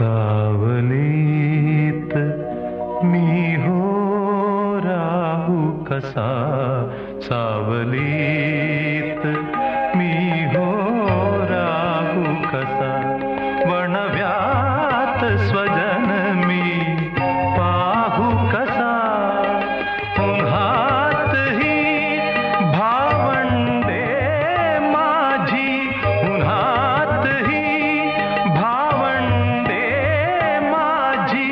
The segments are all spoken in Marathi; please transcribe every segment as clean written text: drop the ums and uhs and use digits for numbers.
सावलीत मी हो राहू कसा, सावलीत मी हो राहू कसा, वणव्यात स्वजन मी पाहू कसा, उन्हात ही भावंडे माझी, उन्हात ही भावंडे माझी,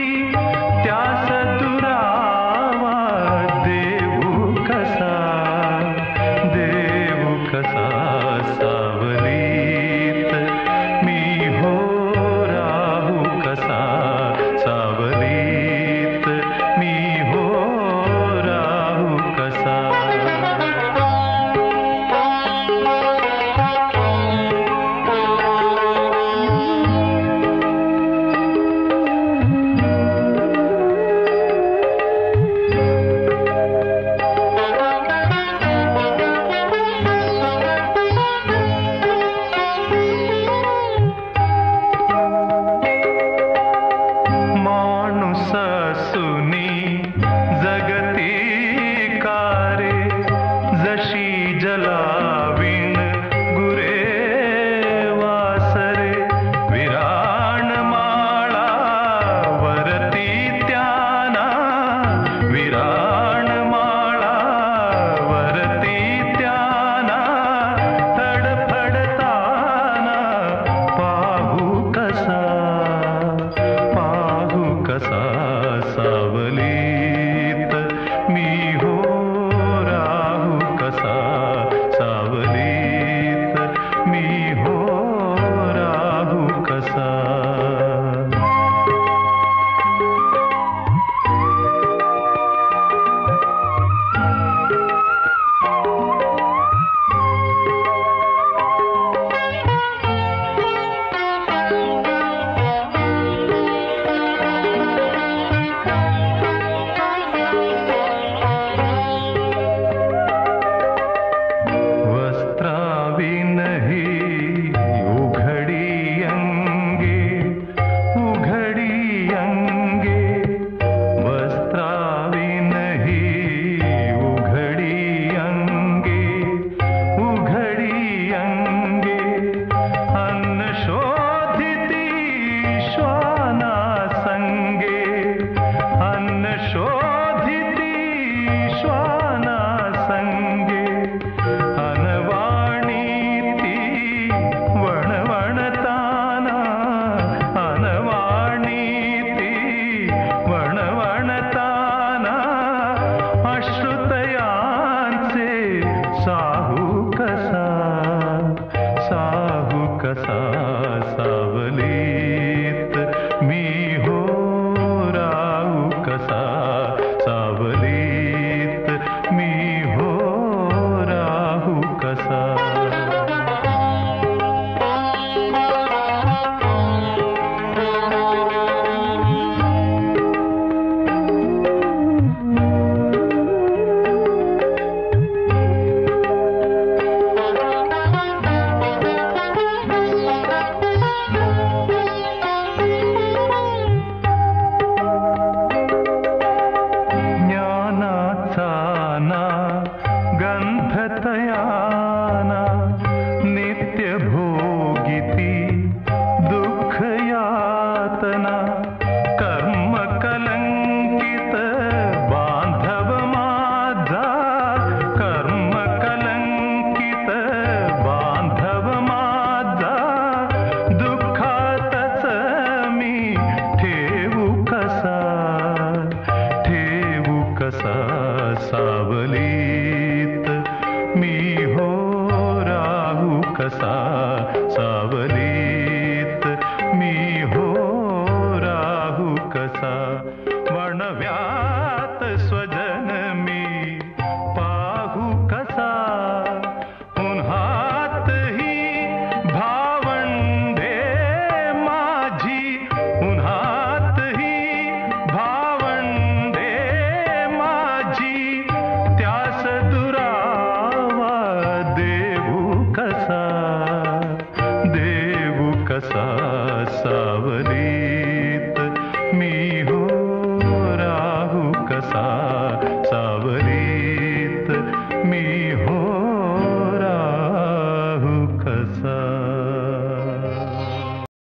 त्यास दुरावा देऊ कसा, देऊ कसा, सावलीत मी हो राहू कसा, सावलीत मी हो राहू कसा. सुनी जगती कारे, जशी जलाविण गुरे वासरे, विराण माळा वरती त्याना, विराण माळा वरती त्याना, तडफडताना पाहू कसा, पाहू कसा, सावलीत मी हो राहू कसा, सावलीत मी हो राहू कसा. साहू कसा, सावलीत मी हो राहू कसा, सावलीत मी हो राहू कसा. गंधतयाना नित्य भोगिती दुःख यातना, कर्म कलंकित बांधव माझा, कर्म कलंकित बांधव माझा, दुःखातच मी ठेवू कसा, ठेवू कसा, सावलीत मी हो राहू कसा, सावलीत मी हो राहू कसा, वणव्यात स्वजन मी पाहू कसा, उन्हात ही भावंडे माझी, उन्हात ही भावंडे माझी, त्यास दुरावा देऊ कसा, देऊ कसा, सावली